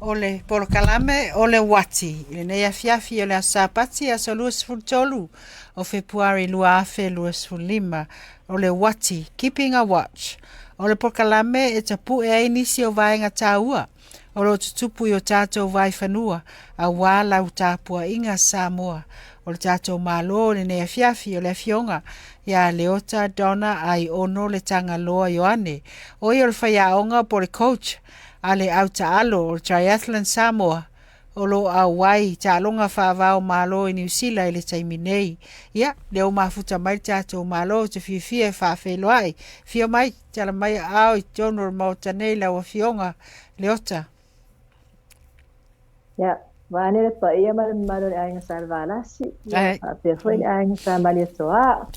Ole polokalame ole wati le ia fiafi ole asapati a solus fultolu o februari lua afe luas fulima ole wati keeping a watch ole polokalame e tapu e inisi o vaenga taua ole tutupu yo tato vai fanua a wala utapua inga Samoa ole tato malo le ia fiafi ole fionga ya Leota Donna ai ono le tanga loa Yoane o ole faiaonga pole coach ale au taalo o Triathlon Samoa o lo awai talonga whaavao malo i New Zealand le taiminei ia leo mafuta mai tato malo te fifie whaafelo ai fio mai tala mai au i tono mautanei la wa fionga Leota ia vane le pa ia malo le ainga salvalasi ia pe foi le ainga sa maletoa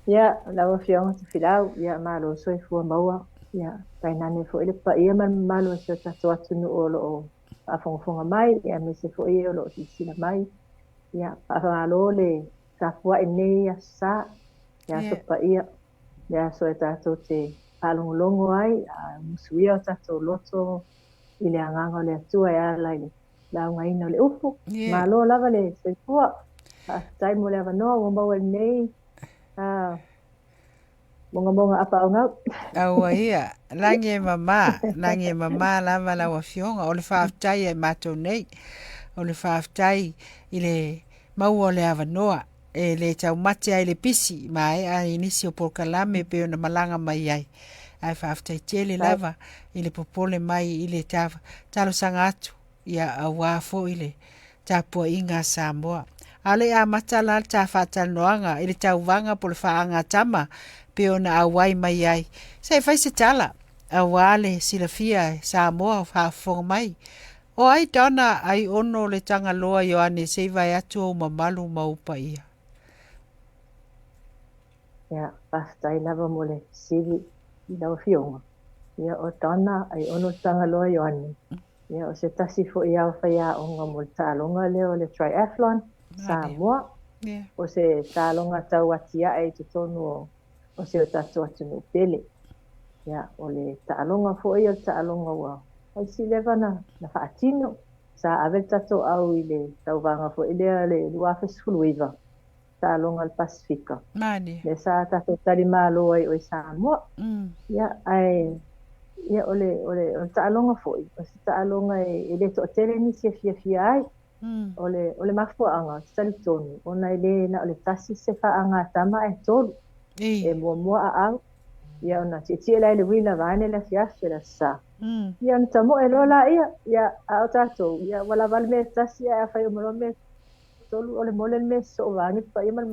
ia la wa fionga te filau ia malo soi fu maua ia tainane fo ile pa ia malo se tato atu no o a fonga mai ia me se fo ia lo sila mai ia malo le sapua ene ia sa ia so pa ia so tato te palongo ai musuia tato loto ile anganga le tua ia lai la ngai no le ufu malo lava le se fo tai mo le avano o mo nei monga apa nga awa ia lange mama lava la wa fionga o le whaaftai e mato nei o le whaaftai ile mau o le avanoa e le tau mate ai le pisi mai a inisi o polkalame pe ona malanga mai ai ai whaaftai tele lava ile popole mai ile talo sanga atu ia a wafo ile tapua inga Samoa ale a matala ta fatal noanga ile tau vanga pole whaanga tama pe ona awai mai ai sai fai se tala awale silafia Samoa fa mai o ai dona ai ono le tanga loa Yoane sei vai atu o mamalu maupa ia ia pastai lava mole sivi lau fionga ia o dona ai ono tanga loa Yoane ia o se tasi fo ia o faya o ngamol talonga leo le triathlon Samoa o se talonga tau atia ai tutonu o se tato atu no pele ia o le taalonga fo ia taalonga wa ai si levana na faatino sa ave tato au ile tau vanga fo ile le lua fesfuluiva taalonga al Pasifika mani le sa tato tali malo ai o Samoa ia ai ia ole taalonga fo o se taalonga ile to tele ni se fia ai ole mafuanga tali tonu ona ile na ole tasi se fa anga tama e tolu e mo au ia ona titi lai le wila vane la fiafe la sa ia ntamo e lola ia au tato ia wala valme tasi ia fa mo me tolu ole mole me so vani pa ia mal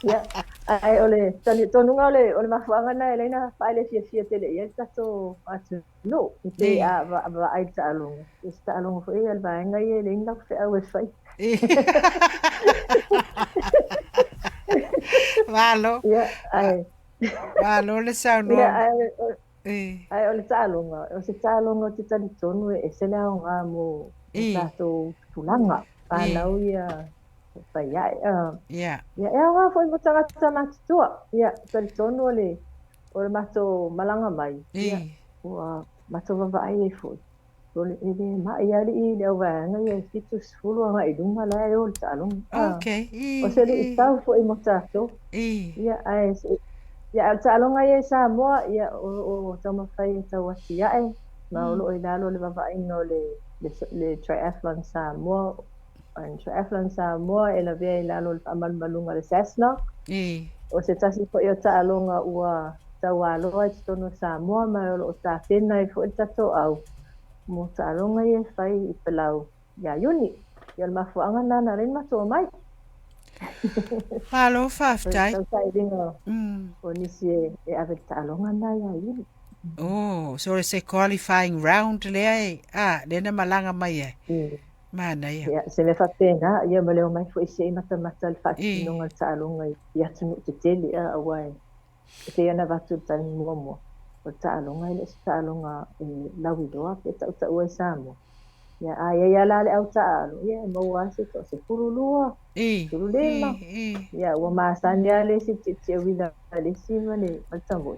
ia ai ole tani tonu ole mafuanga na elena fa le fia tele ia tato atu no te a ai talong talong fo ia va ngai le ndak fe au fai Valo. Ia, ai. Valo le sauno. Ia, ai o le talonga. O se talonga te tali tonu e se lea o ngā mo tato tulanga. Pānau ia pai ai. Ia. Ia, ea ngā fwoi mo tangata matitua. Ia, tali tonu o le mato malanga mai. Ia, ua mato vava ai e fwoi. Ole ele mai ali i le wanga ia fitus fulu nga i dunga la e o talong. Okay. O se le tau fo i motato. Ia ai ia talong ai Samoa ia o tama fai tau asia e. Ma o lo i lalo le vava i no le triathlon Samoa. An triathlon Samoa e la vea i lalo le amal malunga le Cessna. O se tasi fo i o talonga ua tau aloa i tono Samoa ma o lo ta pena i fo i tato au. Mo talonga ia fai i pelau ia yuni ia mafuanga na rin mato mai Palo faftai sai dingo o nisi e ave talonga na ia yuni so it's a qualifying round le ai le na malanga mai ai Mana ia. Ia, se me whapena, ia ma leo mai fo isi mata mata le whaatinonga le taalonga i atunu te teli a awai. E te ana watu tani mua mua. O taalonga ile se taalonga lawi doa, pe ta ua i Samoa. Ia, ia la le au taalo, ia, maua se to se furulua, furulema. Ia, ua maasani ale si te wina le si mane maltangoi.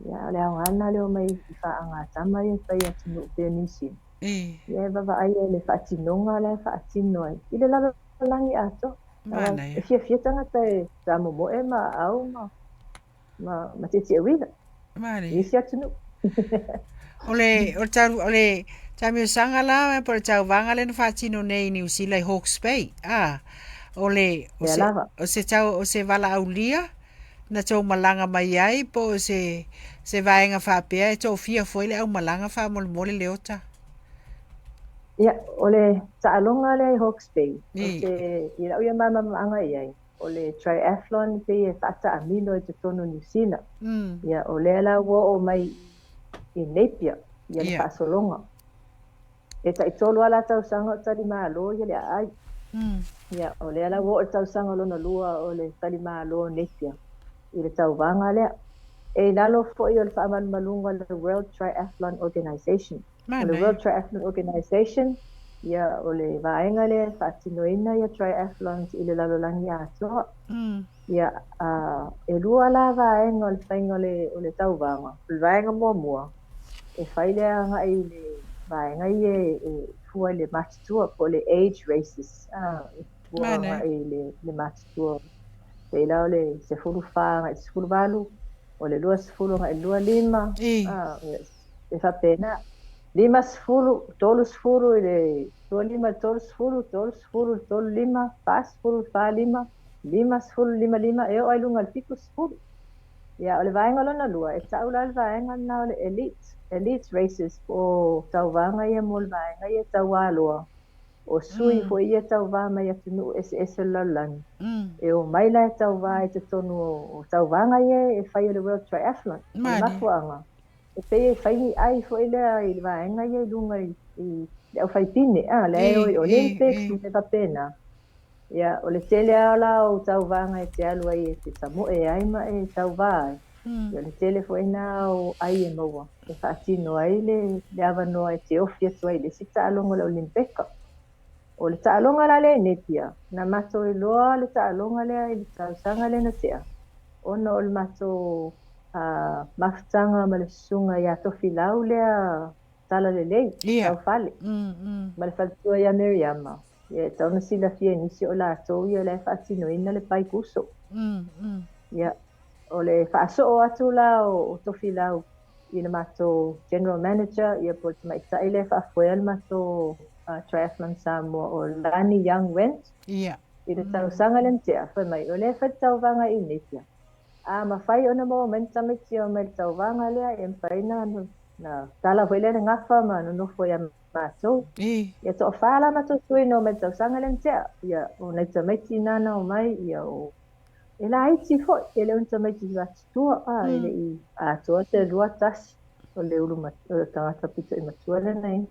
Ia, le au ngana leo mai i whaanga tama ia whai atunu pe nisi. Ia, baba ai le whaatinonga le whaatino ai. Ile lalo langi ato. E fia tangata e tamo moe ma au ma te te wina. Isi atunu. Ole Tamio sanga la por tau vanga le whaatino nei ni usila i Hawke's Bay. O se wala aulia na tau malanga mai ai po se vaenga whapea e tau fia foi le au malanga wha mole le ota. Ia, ole taalonga le i Hawke's Bay. I rau ia mama maanga iai. Ole triathlon pe e tata amino e te tono New Zealand. Ia, ole ala o mai i Napier. Ia le whaasolonga. E ta i tolu ala tau sanga o tari maa lo ia le ai. Ia, ole ala o tau sanga lona lua o le tari maa lo Napier. I le tau vanga lea. E nalo fo i o le whaaman malunga le World Triathlon Organization. Le World Triathlon Organization, ia o le vaenga le whaatinoina ia triathlons i le lalolangi atoa. Ia e lua la vaenga o le whainga o le tau vanga. Le vaenga mua. E whailea nga i le vaenga i e fua le matatua po le age races. Fua nga i le matatua. Te ila o le se furu wha nga i se furu valu. O le lua se furu nga i lua lima. E whapena. Lima sefulu, tolu sefulu, dua lima, tolu sefulu, tolu lima, fa sefulu, fa lima, lima sefulu, lima lima, e o ai lunga le piku sefulu. Ia, o le vaenga lona lua, e tau la le vaenga na o le elite races, o tau vanga ia mo le vaenga ia tau aloa. O sui fo ia tau vanga ia tunu ese lalangi. E o maila e tau vanga e te tonu o tau vanga ia e whai o le World Triathlon. O mafuanga. E pei e whaingi ai fo ele i le vaenga ia i lunga i le au whaipine, le o Olympics me whapena. Ia, o le tele ala o tau vanga e te alua i e te tamo e ai ma e tau vai. Ia, le tele fo ena o ai e maua. E whaatino ai le avanoa e te ofi atu ai le si taalonga le Olympeka. O le taalonga la le nepia. Na mato e loa le taalonga le i le tau sanga le na tea. Ona o le mato mafutanga ma le sunga ia tofi lau lea tala le lei, tau fale. Ma le faltua ia Meriama. Ia tauna sila fia nisi o la atou ia le whaatino ina le pai kuso. Ia o le whaaso o atu la o tofi lau i le mato general manager ia po te maita i le whaafoea le mato triathlon Samoa o Lani Young Went. I le tau sanga le ntea, whai mai o le whaitau vanga i Nepia. Ma fai ona mo menta me tio me tau vanga lea e mpaina na tala wele na ngafa ma no foi a mato. Ia to fala mato sui no me tau sanga le ntea. Ia o nei tameti nana o mai ia o e la iti fo e le un tameti vatua ele i toa te lua tas o le ulu tangata pita i matua le nei.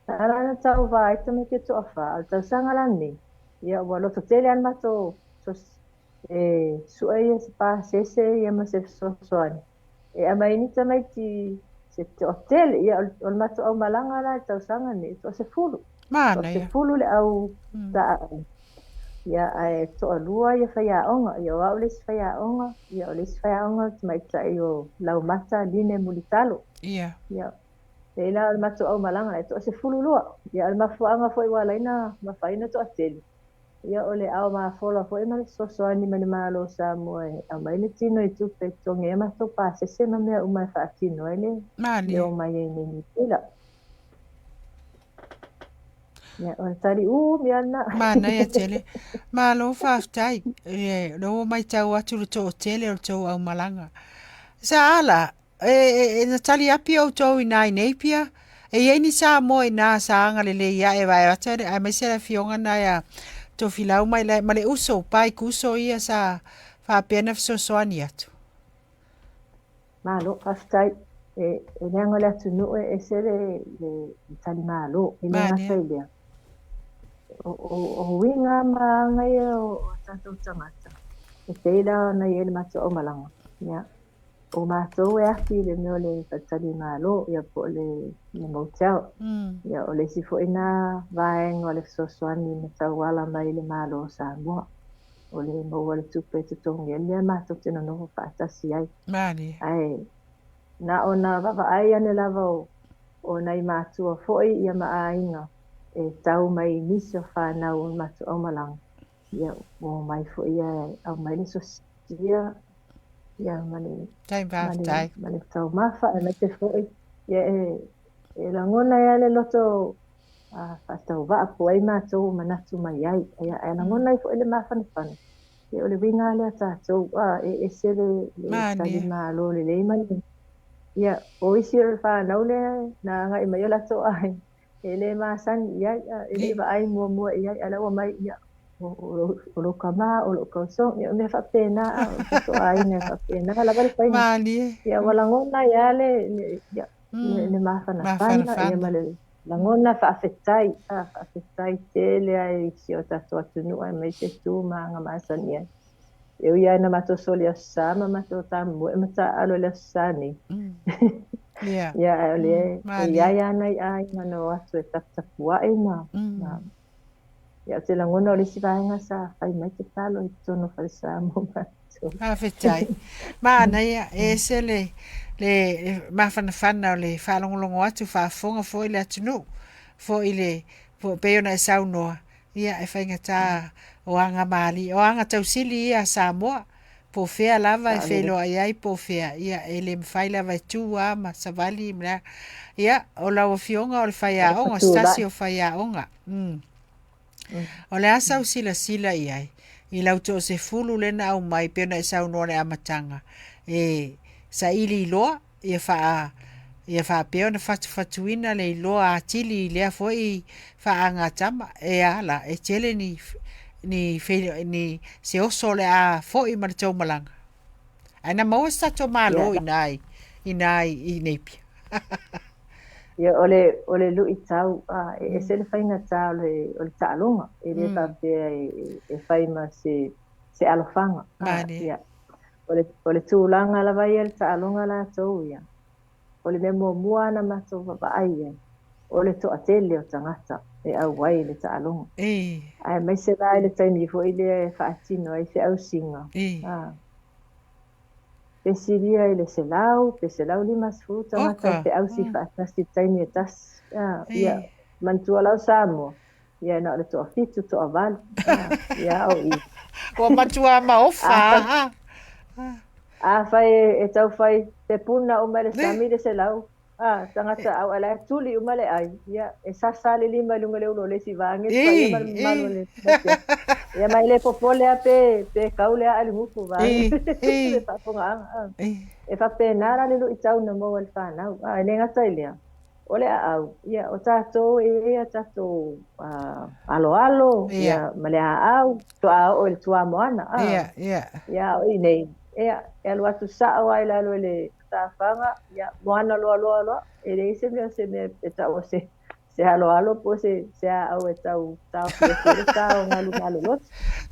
Ala na tau vai tameti to fa tau sanga la ni. Ia o lo to tele an mato suai se pa sese ia ma se soani e amaini tamai se te hotel ia o mato au malanga la tau sanga ni to se fulu se fulu le au ta ia ai to alua ia faia onga ia o le faia onga ia o le faia onga mai tai o lau mata line mulitalo ia e la o mato au malanga to se fulu lua ia al mafuanga foi wala ina mafaina to hotel ia ole au ma fola foi ma so ani mani malo sa mo a mai le tino i tupe tonge ma to pa se ma me o mai fa tino ele le o mai ni pila ia o tari mi ana mana ia tele malo fa tai lo mai tau atu to tele o to au malanga sa ala na tali api o to i nai nepia e ni sa mo na sa anga le ia e vai ata ai mai se la fionga na ia to filau mai le male uso pai kuso ia sa fa pena so soani atu malo fastai e nengo le atu no e se le tali malo e le ngata ile o winga ma ngai o tātou tangata. E teila na i ele mato o malanga. Ia. O mātou e aki le meo le tatali malo, ia po le motel. Ia o le sifo ina vaenga o le sosoani na tauala mai le malo sa mua. O le maua le tupe te tongi, e lea mātou tena noho whaatasi ai. Mani. Ai, na o na wawa ai ane lava o nai mātua foi ia maainga. E tau mai nisi o whanau mātua o malanga. Ia o mai foi ia au mai le sosia. Ia mani tau mafa e mete foi ia e langona ia le loto whatau waa po ai mātou manatu mai ai ia e langona i foi le mawhanawhana ia o le winga lea tātou e se le tali mālo le leimani ia o isi o le whanau lea na ngai mai o lato ai e le māsani ia e le wa ai mua ia ala o mai ia o lo kama o lo kauso ia me fa pena o ai ne fa pena la vale pai mali ia wala ngona ia le mafana ia male la ngona fa afetai tele ai si o tato atunu ai me te tu manga masania eu ia na mato solia sama mato tamu e mata alo le sani ia le ia ai mano atu e tapua ina ia te langona o le sivaenga sa fai mai te talo i tono fai sa mo mātou. Awhetai. Mana ia, e se le mawhanawhana o le whalongolongo atu whafonga fo i le atunu. Fo i le, peona e saunoa. Ia e whainga tā o anga mali. O anga tausili ia Samoa. Po fea lava e whelo ai ai po fea. Ia e le mwhai lava e tū ma savali. Ia o lawa fionga o le whai aonga. Stasi o whai aonga. O le asa o sila i ai. I lauto o se fulu lena au mai peona e saunoa le amatanga. E sa ili iloa, ia wha peona fatuina le iloa atili i lea foi wha angatama. E ala, e tele ni se oso le a foi maritau malanga. Aina maua sato malo inai i neipia. Ia ole lu i tau e se le fainga tau o le ta'alonga e le papea e faima se alofanga ia ole tūlanga la vai le ta'alonga la tau ia ole me mua na mato vavai ia ole to atele o tangata e au wai le ta'alonga ai mai se lai le taimi fo i le whaatino ai se au singa Pesilia ile selau limas fruta maka te au si fatasi taini tas ia mantua lau samo ia na le to fitu to aval ia o i o matua ma ofa fai e tau fai te puna o mele sami de selau tangata au ala tuli o mele ai ia e sasali lima lunga le ulo le si vange ia malu le ia mai le popole pe kaule ali muku va le paponga e fa penara le lu itau na mo al fana le ngata ile ole au ia o tato e tato alo ia male au to o el tua moana ia o nei ia el watu sa o ai la le ta fanga ia moana lo e le se me eta o se alo po se au etau tau se tau ngalu lot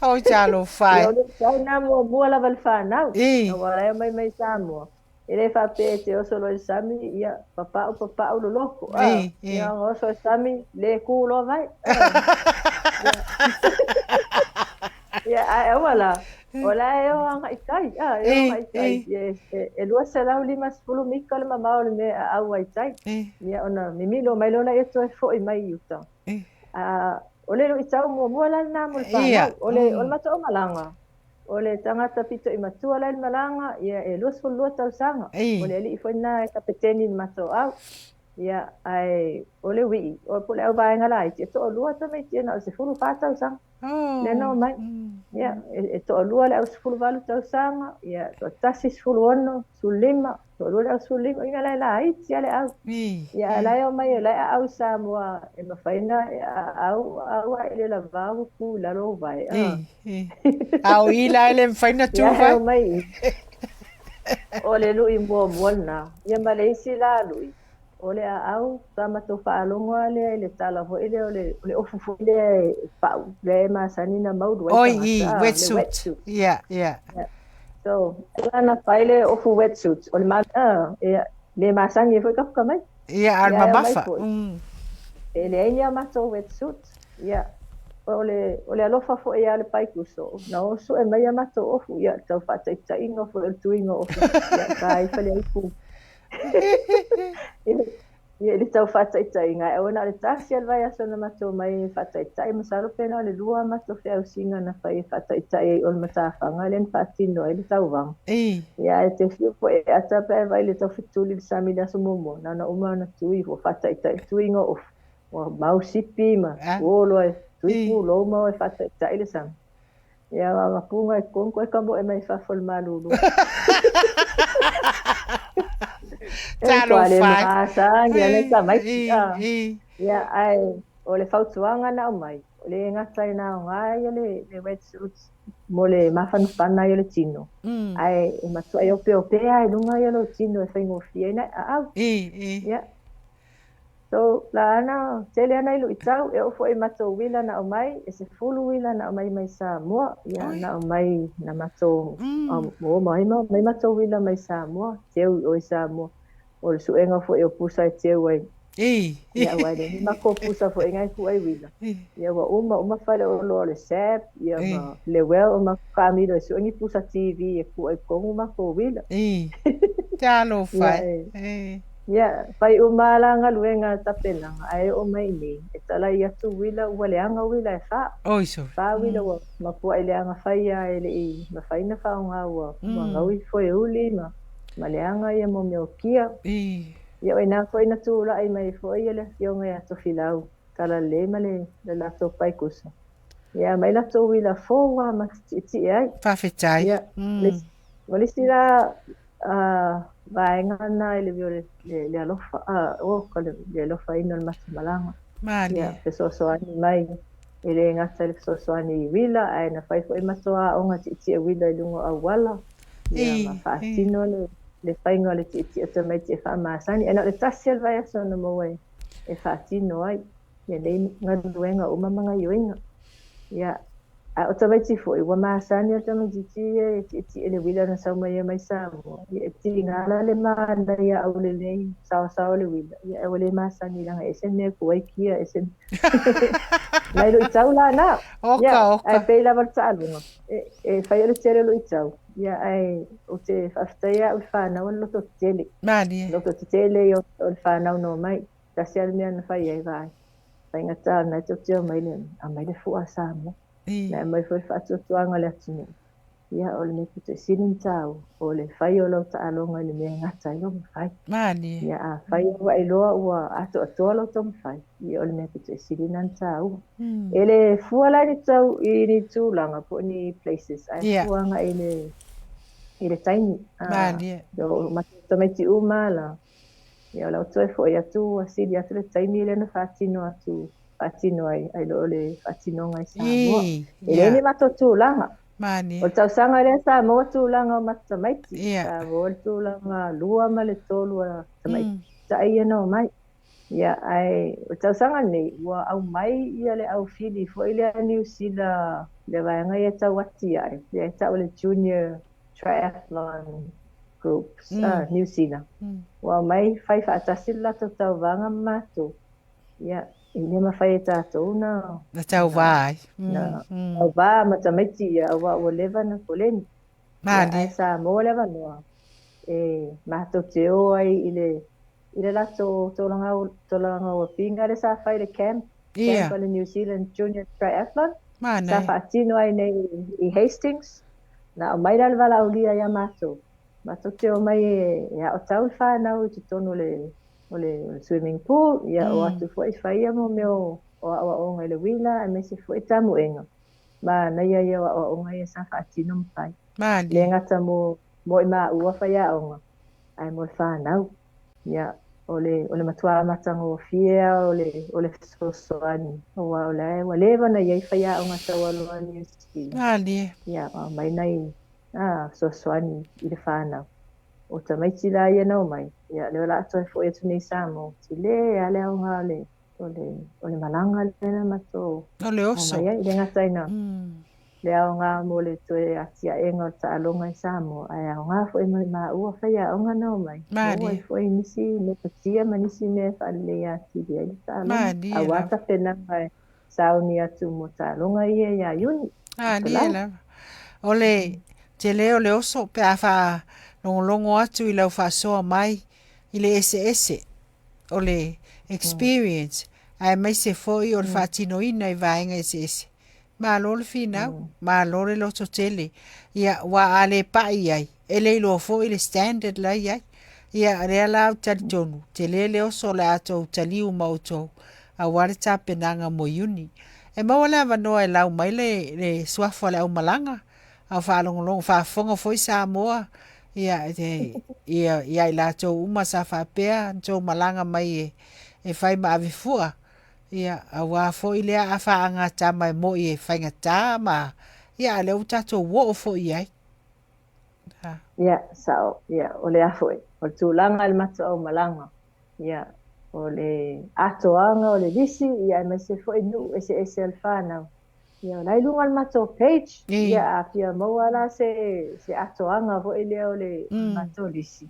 au chalo fai eu na mo la valfana o wala mai samo ele fa pete o solo sami ia papa o loko ia o so sami le culo vai ia wala Ola eu anga itai e lua selau limas pulu mikal mama o me au itai ia ona mimilo mai lona eto e foi mai yuta ole lo itau mo la na mo fa ole mato o malanga ole tangata pito i matua la malanga ia e los fo lo tau sanga ole li foi na kapiteni mato au ia ai ole wi o pole au vai ngala i to lua ta me tina se fulu pa tau sanga le no mai ia e to lua le au fulu valu tau sanga ia to tasis fulu ono sulima to lua sulima ina la ai tia le au ia la o mai la au Samoa e mafaina au ele la vau ku la ro vai au ila ele mafaina tu vai ole lu i mo na ia Malaysia la lui o le au tama to whaalonga le tala ho ele o le ofu fo le pau le masani na mau duai Oi, tangata le wetsuit. Yeah. Yeah. So, ana whaile ofu wetsuit o le le masani e foi ka mai. Yeah, al Ia mai mamafa. foi. E le aini mato wetsuit. Ia. O le alofa fo ia le pai kuso. Na oso e mai mato ofu ia tau whataita ingo fo el tuingo ofu. Ia kai whale ai pu. Ia le tau whataita inga. E ona le tasi al vai aso na mato mai whataita. E masaro pena le lua mato whiau singa na whai whataita e ol matawhanga. Len whatino e le tau wang. Ia e te whiu po e ata pe vai le tau whituli le sami le aso momo. Nana uma na tui fo whataita e tuingo ofu. O mau sipi ma. Olo e tui pu lo mau e whataita e le sami. Ia ma punga e konko e kambo e mai whafol malulu. Talo fai. Ia le tamai. Ia ai o le fautuanga na o mai. O le ngata na o ngai le wetsuits mo le mawhanupana i le tino. Ai e matua e ope ai lunga i le tino e whaingo fia ina au. Ia. So la ana tele ana ilu itau e ofo e mato wila na o mai e se fulu wila na o mai mai Samoa. Ia na o mai na mato o mai mato wila mai Samoa. Teu o i Samoa. O le suenga fo e o pusa e teu ai. Ia wai le mako pusa fo e ngai ku ai wila. Ia wa uma fale o lo le sep. Ia ma le well o ma kamilo e suengi pusa TV e ku ai kongu mako wila. Talo fai. Ia, pai umalanga luenga tapelanga. Ai o mai ni. E tala ia tu wila ua leanga wila e wha. Oiso. Wha wila ua mapua e leanga whaia e le i. Ma whaina whaonga ua. Ua ngaui fo e uli ma. Ma leanga ia mo meo kia. Ia oi nā koe na tūra ai mai fo ia le fionga ia to filau. Tala le ma le lato pai kusa. Ia mai lato wila fo wa ma ti ai. Whawhetai. Ia. Malisi la vaenga na le vio le alofa ka le alofa ina le matamalanga. Mani. Ia pe sosoani mai. E le ngata le sosoani i wila ai na whai fo e matoa onga ti e wila i lungo a wala. Ia ma whaatino le whainga le ti ata mai ti e wha maasani. Ena le tasi al vai aso na moe e whaatino ai. Ia nei ngaduenga umamanga ioinga. Ia o tamai ti fo i wa maasani o tamai ti e le wila na sauma ia mai Samoa. Ia ti ngala le maanda ia au le nei sao le wila. Ia e le maasani langa e sen mea kuai kia e sen. Lai lo i tau la na. Oka. Ai pei la varta alunga. E whai o le tere lo i tau. Ia ai o te whaftaia o le whanau an loto tele. Mani. Loto tele o le whanau no mai. Tasi almea na whai ai vai. Whai ngata na te o teo mai le. A mai le fua Samoa. Na mai foi whaatuatuanga le atunu. Ia o le me puto sinin tau. O le whai o lau ta alonga le mea ngata i longa whai. Mani. Ia a whai o wa iloa ua ato atoa lau tom whai. Ia o le me puto sinin tau. E le fua lai ni tau i ni tūlanga po ni places. Ai fuanga i le taini. Mani. Do matameti umala. Ia o lau toi fo i atu a sidi atu le taini le na whaatino atu. Whaatino ai lo le whaatino ngai Samoa. E le ni mato tūlanga. Mani. O tau sanga le Samoa tūlanga o matamaiti. Ka o le tūlanga lua ma le tolu a tamaiti. Ta ai ana o mai. Ia ai o tau sanga nei ua au mai ia le au fili fo ile a New Zealand le vaenga ia tau ati ai. Ia tau le junior triathlon groups New Zealand. Ua mai whai whaatasila tau vanga matu. Ia Ile mawhai e tātou na. Na tau vai. Au vā matamaiti ia awa o lewa na koleni. Mani. Ia sa mō lewa noa. E mātou te o ai ile lato tolanga o pinga le sa whai le camp. Camp o le New Zealand Junior Triathlon. Mani. Sa whaatino ai nei i Hastings. Na o mai lalwa la ulia ia mātou. Mātou te o mai e o tau whanau i te tono o le swimming pool, ia o atu fo i whaia mo meo o awa o ngai le wila, a me se fo i tamu enga. Ma na ia o awa o ngai e sa whaatino mwhai. Mani. Le ngata mo i maa ua whaia o nga. Ai mo le whanau. Ia o le matua matanga o fia, o le sosoani. O wa o lewa na iai whaia o nga tawaloa ni usi. Mani. Ia mai nei sosoani i le whanau. O tamaiti la ia nau mai, ia le la to fo e tuni samo ti le ale o ngale o le malanga le na mato o le oso ia le ngata ina le au ngā mo le toe atia e ngā ta alonga i Samoa ai au ngā fo e ma ua whaia au ngā nau mai o ai fo e nisi me patia ma nisi me whale ia ti dia i ta alonga a wata pena mai sauni atu mo ta alonga ia iuni la o le te leo le oso pe a wha longo atu i lau wha soa mai i le ese o le experience ai mai se foi o le wha tino ina i vaenga ese ma lo le fina ma lo le loto tele ia wa ale pa ai ele lo fo ile standard la ia ia re la tonu te le oso la ato tali u mauto a wale ta penanga mo uni e ma wala va no e lau mai le suafo le au malanga a fa long fa fonga foi Samoa ia ia la to uma sa fa pea to malanga mai e fai ma avifua ia a wa foi le a fa anga ta mai mo e fai ngata ma ia le uta to wo fo ia ia sao ia o le afoi o tulanga le mato au malanga ia o le atoanga o le lisi ia me se foi nu ese alfana ia lai lunga le mato page ia a pia moala se atoanga vo ele o le mato lisi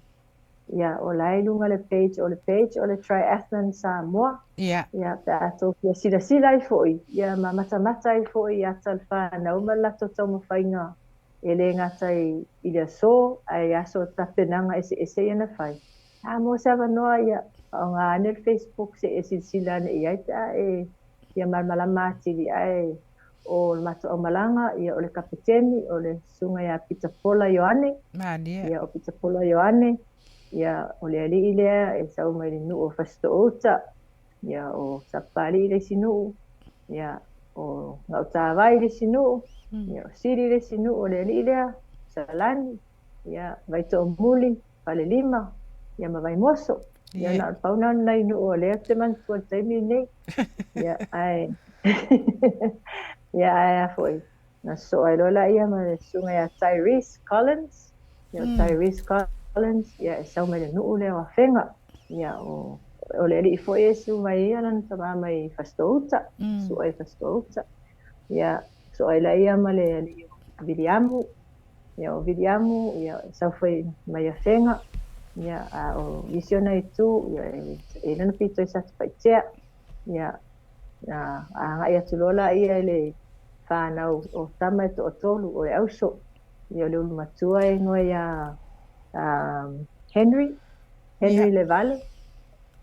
ia o lai lunga le page o le triathlon Samoa ia pe ato pia sila i foi ia ma mata i foi ia talfana uma lato tomo fainga ele ngatai i le so ai aso tapenanga ese ia fai a mo sa vanoa ia o ngā ane Facebook se sila ne ia ta ia malama tili ai o mato o malanga ia o le kapiteni o le sunga ia Pitapola Ioane ia o Pitapola Ioane ia o le ali ile e sau mai nu o fasto ota ia o sapali le sinu ia o ngautawai le sinu ia o siri le sinu o le ali ile salani ia vai to muli pale lima ia ma vai moso ia na pauna nai nu o le te man tu te mi nei ia ai ia ai foi na so ai lola ia ma sunga ia Tyrese Collins ia sau mai nu o le wa fenga ia o le li foi su mai ia nan tama mai fastouta su ai fastouta ia so ai la ia ma le Vidiamu ia sau foi mai a fenga ia o visiona itu ia e lana pito i sata paitea ia a ngai atu lola ia le whanau o tama to o tolu o e auso ia le ulu matua e ngoe ia Henry le Vale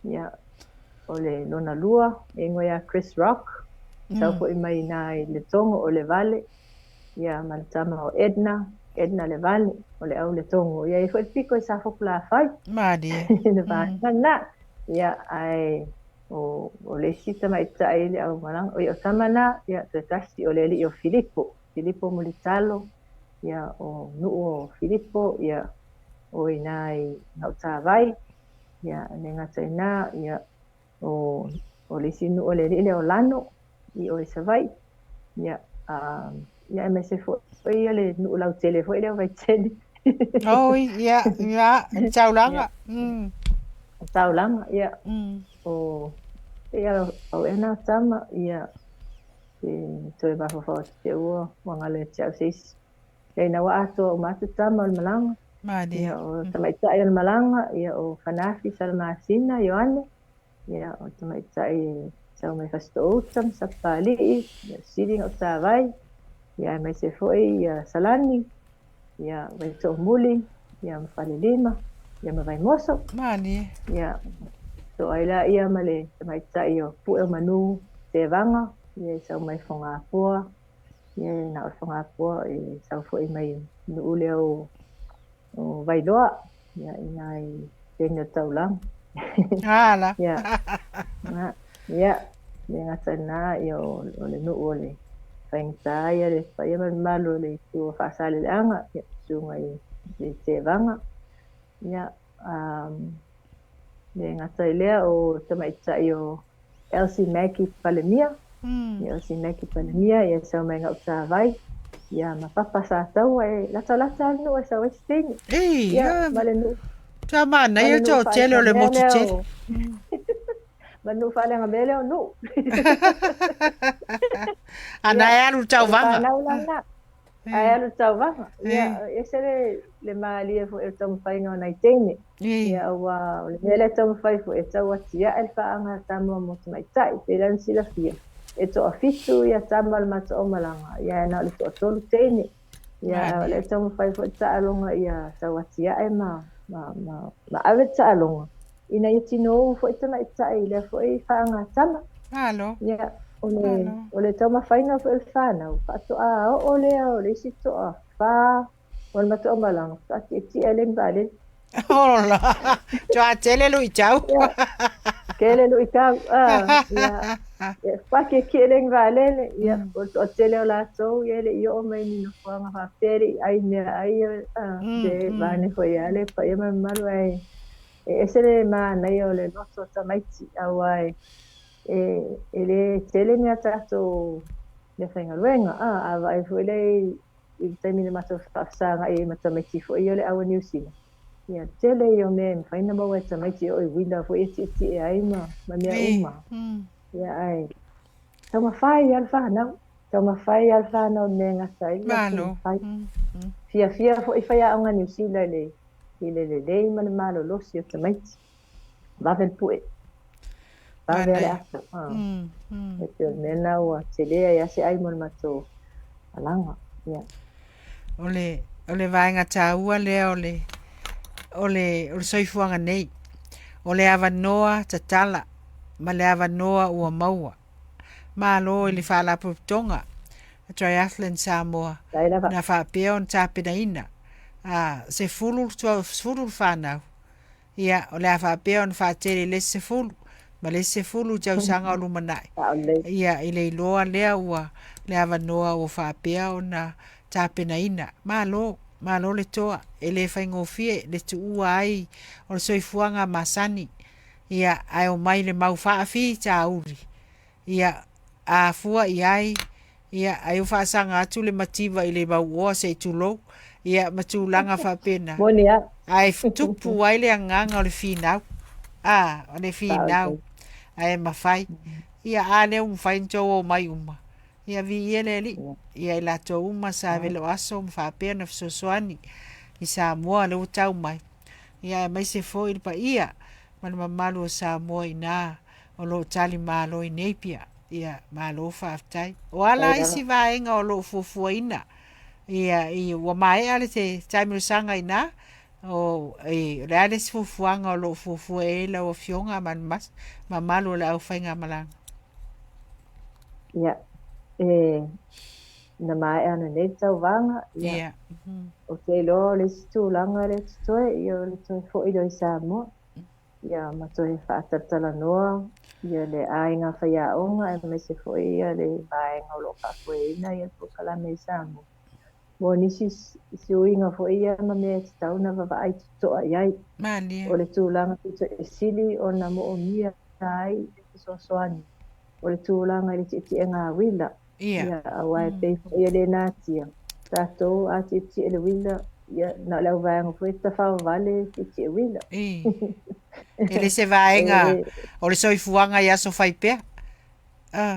ia o le lona lua e ngoe ia Chris Rock sau po i mai nai le tongo o le Vale ia malatama o Edna le Vale o le au le tongo ia i foi piko i sa fokula fai madi le na ia ai o le sita mai tai le au malang o ia tamana ia te tasi o le li o Filippo Molitalo ia o nu o Filippo ia o inai ngauta vai ia ne ngata ina ia o le sinu o le li le o lano i o isavai ia ia me se foi ia le nu lau tele foi le vai tele ia taulanga ia o ia o ena tama ia toi ba fo te o wanga le chausis e na wa ato matu tama o malanga ia o tamai tai o malanga ia o fanafi salmasina Ioane ia o tamai tai sau mai fasto tam sapali ia sitting o tavai ia mai se foi ia salani ia vai to muli ia mafale lima ia mavai moso ia so aila ia male mai tai o pu e manu te vanga ia sau mai fonga poa ia na fonga poa e sau foi mai no leo o vai doa ia inai tenga taulang ala ia ia ngata ia o le no ole fai ia le fai malu le tu fa sale anga ia sunga i te vanga ia le ngata lea o tamai tai o Elsie Mackie Palemia Elsie Mackie Palemia ia sa mai ngau sa vai ia ma papa sa tau e lata no sa westeng ia male no Tama na yo cho tele o le motu tele. Manu fale nga mele o nu. Ana e alu tau vanga. Ana ulanga. Ai alu tau vanga. Ia esere le mali e fo e tau fai nga nai tene. Ia wa le mele tau fai fo e tau atia e fa anga tamu mo mai tai pe lan sila fia. E to afitu ia tamal mata o malanga. Ia na le to tolu tene. Ia le tau fai fo ta alonga ia tau atia e ma ave ta alonga. Ina i tino fo i tana i tai le fo i whaanga tama. Halo. Ia, ole tau mawhaina fo il whanau. Pato a o lea o le si to a wha. Wan mato o malanga. Ati e ti elen valen. Hola. Joa tele lu i tau. Kele lu i tau. Ia. Whake ki elen valen. Ia, o tele o la tau. Ia le i o mai ni no whanga whaperi. Ai mea ai. De vane fo i ale. Pa ia mai maru ai. Esere ma nei o le noto tamaiti awai ele tele ni atato le whainga ruenga awa e fo ele i taimine mato whaafsanga e matamaiti fo i ole awa niusina ia tele i o me whaina maua e tamaiti o i wina fo i eti e aima ma mea uma ia ai tau mawhai alwhanau me ngata i Malo fia fo i whaia aunga niusina le le mana malo losi o tamaiti vavel pue vavel asa e te nena o telea ia se ai mon mato alanga ia ole vaenga taua le ole soifuanga nei ole ava noa tatala ma le ava noa ua maua malo ili fala putonga triathlon Samoa na fa peon tapena ina se fulu whanau. Ia, o le awha pēo na whātere le se fulu. Ma le se fulu jau sanga o lumanai. Ia, i le iloa lea ua le awa noa o whāpea o na tāpena ina. Mā lo le toa. E le whaingofie le tu ua ai o le soifuanga masani. Ia, ai o mai le mau whaafi tā uri. Ia, a fua i ai. Ia, ai o whaasanga atu le mativa i le mau oa se tulou. Ia matulanga whapena. Monia. Ai tupu ai le anganga o le finau. O le finau. Ai mawhai. Ia ale whai nto o mai uma. Ia vi ele li. Ia ila to uma sa velo aso mwhapena fsosoani. I Samoa le utau mai. Ia mai se fo il pa ia. Mana mamalu o Samoa ina. O lo tali malo i Napier. Ia malo whaftai. O ala isi vaenga o lo fufua ina. Ia i wa mai ale te taimiru sanga ina o le ale si fufuanga o lo fufu e la o fionga man mas ma malu la au whainga malanga ia na mai ana nei tau vanga ia o te lo le situ langa le toe i o le toe fo i do i Samoa ia ma toe whaatatala noa ia le ainga whaia onga e me se fo i le vaenga o lo kakoeina ia po kalame i Samoa mo nisi si uinga fo ia ma me te tauna wa ai toa iai. O le tūlanga pito e sili o na mo o mia tai e sosoani. O le tūlanga le ti e ngā wila. Ia awai pei fo ia le nātia. Tātou a ti e le wila. Ia na lau vaenga fo e ta whao vale ti e wila. E le se vaenga o le soifuanga ia so fai pea.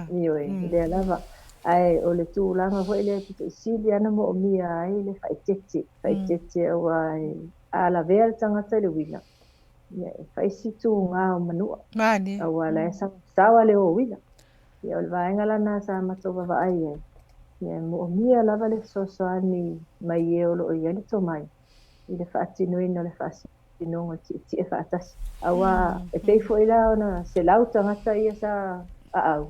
Ioi, le lava. Ai o le tūlanga fo ele pito sili ana mo o mia ai le whaitete o ai a la vea tangata le wila. Ia e whaisi tū ngā o manua. Mani. Au ala e sawa le o wila. Ia o le vaenga lana sa matova wa ai e. Ia mo o mia lava le sosoani mai e o lo o ia le to mai. I le whaatinui no le whaatinunga ti e whaatasi. Awa e pei fo ila ona se lau tangata ia sa au.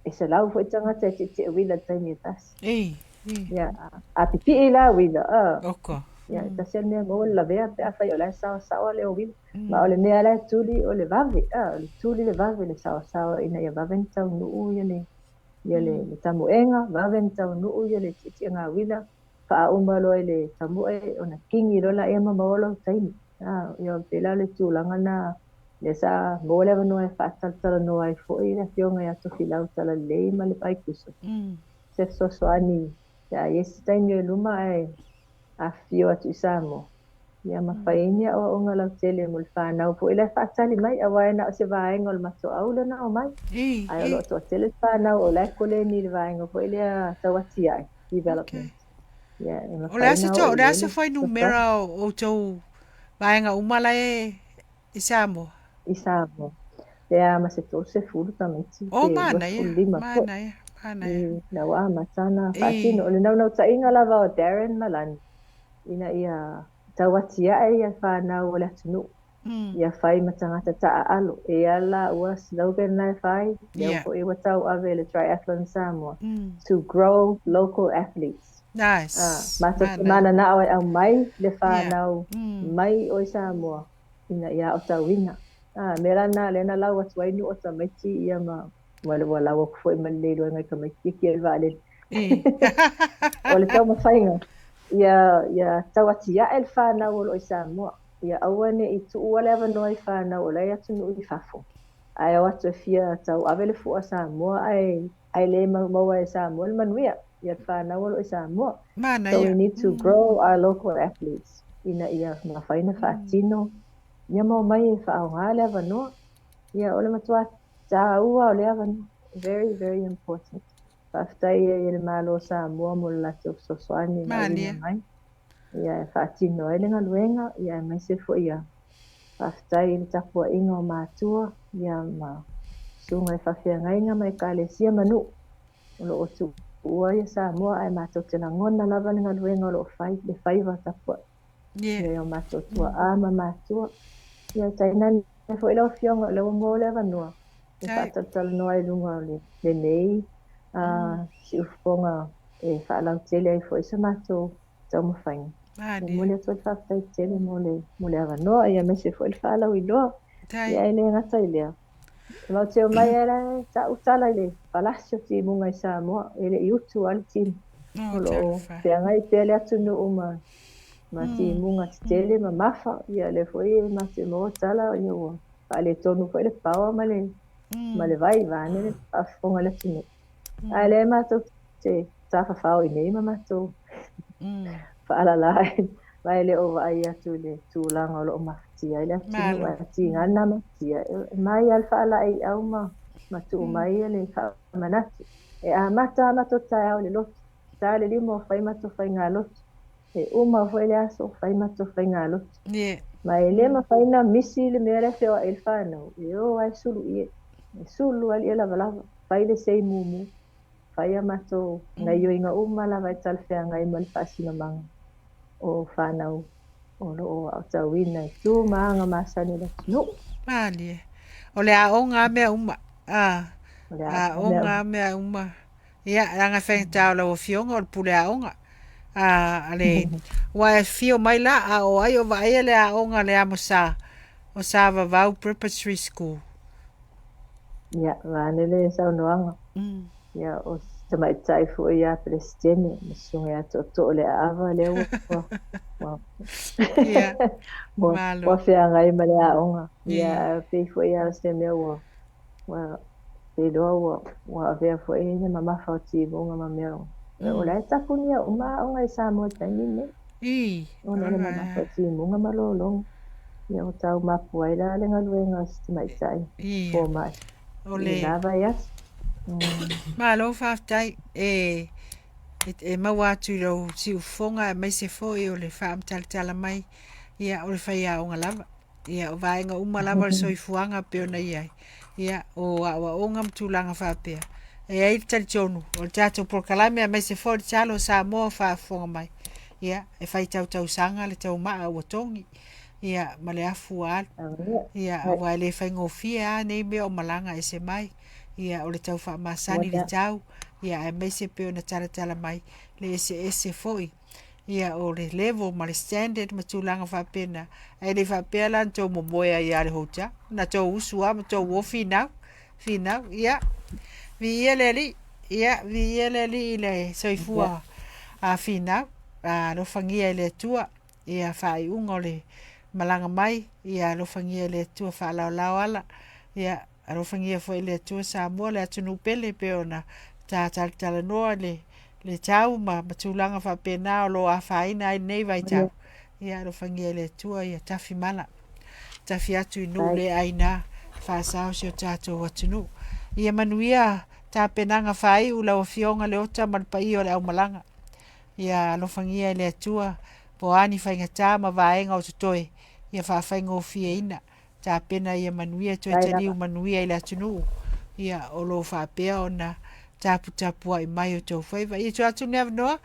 E se lau fo i tangata e te wila taimi e tasi. Ia, a pipi i la wila. Oko. Ia, tasi al mea ngō la vea pe a whai o lai sawa le o wila. Ma o le mea lai tuli o le vave. O le tuli le vave le sawa ina ia vave ni tau nuu ia le tamuenga. Vave ni tau nuu ia le titi ngā wila. Wha a umalo e le tamue o na kingi rola e ma maolo taimi. Ia o pela le tūlanga na le sa mole va no e whaataltala no ai fo i le fionga ia tofi lau tala lei ma le pai kuso. Se soani ia yesi taimi o luma e a fio atu i Samoa. ia mawhainia o unga lau tele mo le whanau po ila whaatali mai a waena o se vaenga o le mato au le na o mai ai o lo to tele whanau o lai kole ni le vaenga po ila tawati ai development ia e o le ase mawhaina to o o le ile ase fai numera o tau vaenga umala e isamo i Samoa Pea ma se tō se furu tamiti o te mana wasful ia lima po. mana ia Na wa matana e whaatino. O le nau ta inga lava o Darren Malani. Ina ia tawatia e ia whanau o le atunu. Ia whai matangata taa alo. E ala ua slogan nai whai. Leo po iwa tau ave le Triathlon Samoa. To grow local athletes. nice Mata te mana na au mai le whanau. Mai o Samoa. Ina ia o tau inga. Merana lena lau atu ainu o tamaiti ia ma wala lau aku foi malelo ngai tamaiti ki el vale. O le tau mawhainga. Ia tawatia el whanau o lo i Samoa. Ia awane i tu ua lewa noi whanau o lai atu nui i fafo. Ai au atu e fia tau avele fua Samoa ai le maua e Samoa le manuia. Ia whanau o lo i Samoa. So we need to grow our local athletes. Ina ia mawhaina whaatino. Ia mau mai e whaonga le avanoa. Ia ole matua tā ua o le avanoa. Very, very important. Whaftai e le malo Samoa mo le lati o sosoani na winga mai. Ia e whaatino e lenga luenga. Ia e mai se fo ia. Whaftai le tapua inga o mātua. Ia ma sunga e whawhia ngainga mai ka le sia manu. Olo o tu ua ia Samoa ai mātou te langona lava lenga luenga o lo whai. Le whaiva tapua. Ia o mātou tua ama mātua. Ia tainani e fo ilo fionga le mo le vanua. E whaatatala noa i lunga le nei. Si ufonga e whaalau tele ai fo isa mātou tau mawhainga. Mole atu le whaatai tele mo le avanoa. Ia me se fo il whaalau i loa. Ia e le ngata i lea. E mau teo mai era ta utala i le palasio ti munga i Samoa. E le i utu ali tini. Olo pea ngai pea le atu nu uma. Ma ti munga ti tele ma mafa ia le foi ma ti mo tala ia o ale tonu foi le pawa ma le vai vane le afonga le tinu ale ma to te ta fa fa o nei ma to fa ala la vai le o vai atu le tu langa lo ma ti ai le tinu ti ngana ma ti mai al fa ala ai au ma tu mai le fa manati e a mata ma to ta o le lo ta le limo fai ma to fai ngalo e uma foi le aso fai mato fai ngalo ma ele ma fai na misi le mere feo el fano eu ai sulu e sulu ali ela vala fai le sei mumu fai mato ngai yo inga uma la vai tal fea ngai mal fasina mang o fanau o lo o tawina tu manga masani le no mali o le a onga me uma a onga me uma ia anga fai tau lo fionga o pule a onga ale wa fio mai la a o ai o vai le a onga le amosa o sava vau preparatory school ya vane le sa noanga ya o te mai tai fu ia prestene sunga to le ava le o ya malo wa fia ngai male a onga ya pe fu ia se me o wa pe do wa vea fu ina mama fa ti bonga mameo o la ta kunia uma onga sa mo tani ne ona le mama fa ti munga malolo ya o tau mapu ai la le ngaluenga mai tai o mai o le lava ya malo fa tai e maua tu lo si ufonga mai se foi o le fa tala mai ia o le fa ia onga lava ia o vaenga uma lava so i fuanga pe ona ia ia o onga mtulanga fa pe e ai tali tonu o tato por kalame mai se foi talo sa mo fa fonga mai ia e fai tau sanga le tau maa o tongi ia male afual ia wa le fai ngofia nei me o malanga ese mai ia o le tau fa masani le tau ia e mai se pe ona tala mai le ese foi ia o le level ma le standard ma tulanga fa pena ai le fa pela to mo moya ia le hota na to usua ma to wo fina ia vi ele li le soifua a fina a lo fangia le tua ia fai ungo le malanga mai ia lo fangia le tua fa la ala ia lo fangia foi le tua sa mo le tunu pele peona tala no le tau ma tulanga fa pena lo a faina nei vai tau ia lo fangia le tua ia tafi mala tafi atu inu le aina whaasao si o tātou atunu ia manuia tā penanga whai ula o fionga le ota malpai o le au malanga ia lo fangia le atua po ani whainga tā ma vaenga o tutoe ia whawhainga o fia ina tā pena ia manuia toi taliu manuia ile atunu ia o lo whapea o na tapu ai mai o tau whaiva ia tu atu nea noa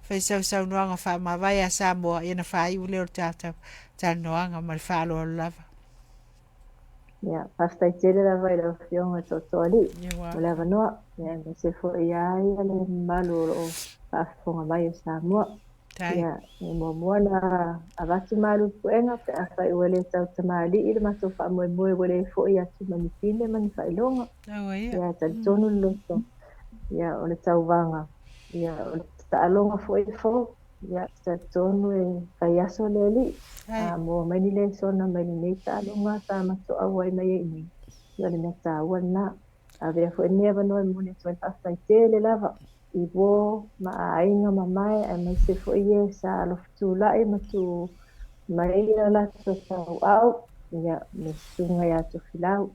whai sau noanga wha mawai a Samoa ia na whai ule o tātou tā noanga ma le whaalo o lava ia pasta i tere lava i lau fionga tō tōli o lava noa ia me se fo ia ia le malu o whaafonga mai o Samoa ia e mua na avatu malu puenga pe a whai uele tau tamali i le mato wha moe uele fo ia tu mani pine mani whailonga ia tali tonu loto ia o le tau vanga ia o le ta'alonga fo i fo ia tali tonu e kai aso le li mo mai ni le sona mai ni nei ta'alonga ta mato awai mai e ni ia le mea tāua na a vea fo e nea vanoe mo ne tuai pasta i tele lava i wo ma ainga ma mai a mai se fo ie sa alo futulai ma tu mai la tu tau au ia me sunga ia tu filau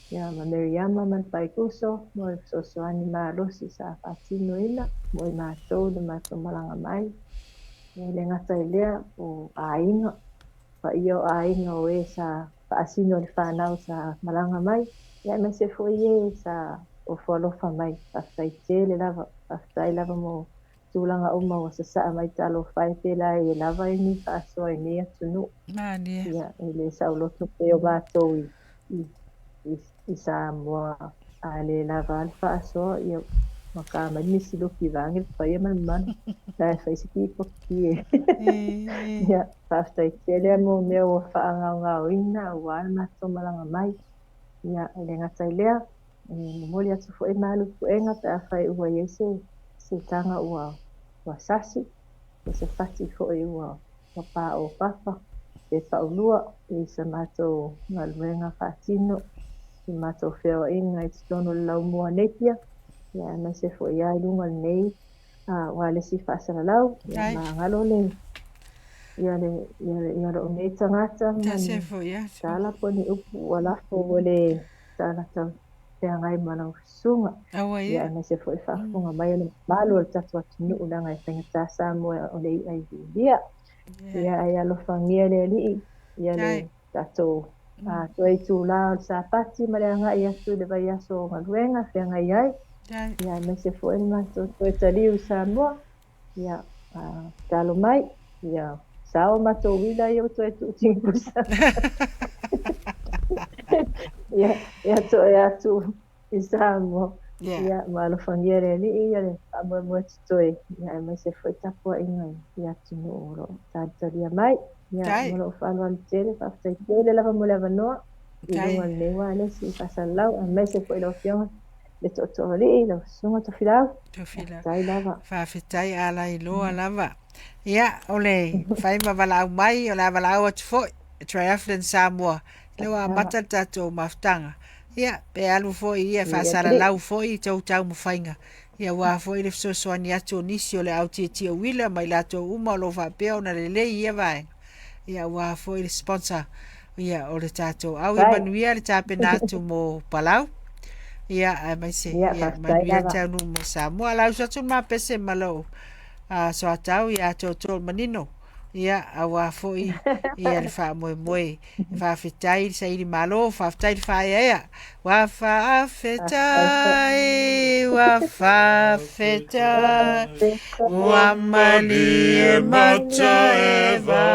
ia ma Meriama man pai kuso mo so anima losi sa patino ina mo ma to de ma to malanga mai ia le ngata ilea o ainga pa io ainga o e sa pasino le fanau sa malanga mai ia me se fo ie sa o folofa mai pasai tele lava pasai lava mo tulanga uma o sa mai talo fai pela e lava ni paso e ni atunu mani ia ele sa lo to pe o bato i sa mo ale lava alfa so ia maka mani si lo ki vangi pa ia man da fai si tipo ki ia pasai tele mo me o fa nga ina wa na to malanga mai ia ele ngata ilea moli atu fo e malu puenga pe a whai ua iese se tanga ua sasi se fati fo e ua pā o papa e whaulua e se mato ngaluenga whatino se mato wheo inga i tono lau mua nepia ia me se fo ia i lunga nei wa le si whaasara lau ia ma ngalo le ia le o nei tangata tala po ni upu wala fo wale tala tau te ngai mana sunga ia me se foi fa funga mai le malo tatu atu ulanga e tenga tasa mo o le ai dia ia ai alo fangia le li ia le tatu toi tu la sa pati male nga ia tu de vai aso ngaluenga fe ngai ai ia me se foi ma to toi tali usa mo ia talo mai ia sao ma to wila yo toi tu tingusa ia tu isa mo ia malo fangiere ni ia le amo mo toi ia me se foi tapo inga ia tu no ta dia mai ia mo fa no tele fa tele lava mo lava no ia le wa le si pasa lau a me se foi lo fion le to li lo sunga to filau tai lava fa fitai ala i lo lava ia ole fai ma vala mai ola vala o foi triathlon Samoa le wa mata tato maftanga ia pe alu foi ia fa sala lau foi tau mo fainga ia wa foi le so ani atu nisio le auti ti wila mai lato uma lo fa pe ona le ia vai ia wa foi le sponsor ia o le tato au manuia le tapenatu mo palau ia mai se ia manuia tau mo Samoa lau so ma pese malo so atau ia to manino ia awa foi ia le fa moe fa fitai sa ili malo fa fitai fa ia wa fa fitai wa mali e mata eva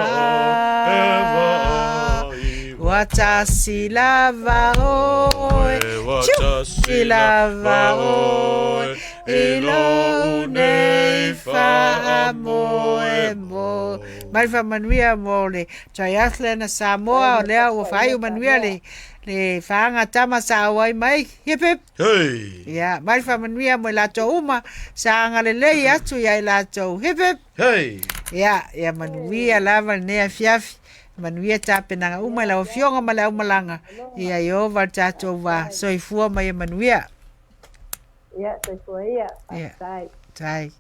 watasi lava oi watasi lava oi ilo nei fa moe Malfa manuia mo le triathlon Samoa o lea ua whai manuia le whaanga tama sa awai mai hip hip hey ia malfa manuia mo lato uma sa anga le lei atu ia lato hip hip hey ia manuia lava nea fiafi manuia tapenanga uma la fionga ma la umalanga ia iova tato wa soifua mai manuia ia soifua ia tai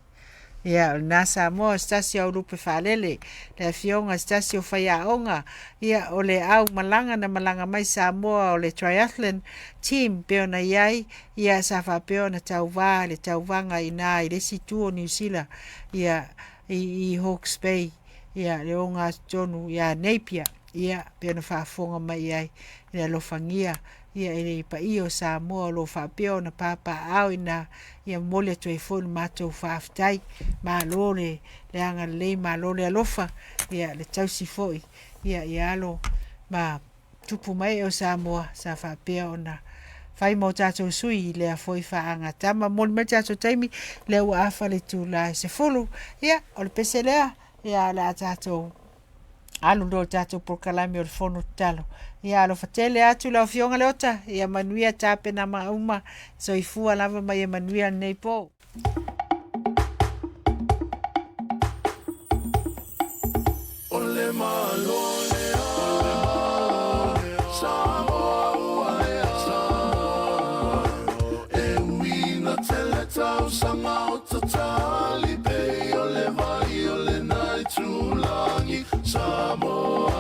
Ia, na Samoa, stasi au lupe whalele, le fionga stasi o whaiaonga, ia o le au malanga na malanga mai Samoa o le triathlon team, peo na iai, ia sa whapeo na tauwa, le tauwanga ina, i resi tu o New Zealand, ia i Hawke's Bay, ia le o ngā tonu, ia Napier, ia peo na whafonga mai iai, ia lofangia, ia e pa i o Samoa lo whapeo na papa au ina ia mole tu e fonu mātou whaaftai ma lo le anga le ma lo le alofa ia le tausi foi ia alo ma tupu mai o Samoa sa whapeo na whai mo tātou sui le a foi whaanga tama mole mai tātou taimi le ua awha le tu la se fulu ia o le pese lea ia la tātou alu do tātou porkalami o le fono talo. Ia alo fatele atu la fionga leota. Ia manuia tape na mauma. So i fua lava mai manuia nei po. Ole malole Samoa e wina tele tau sanga o tatali pe ole vai ole nai tulangi Samoa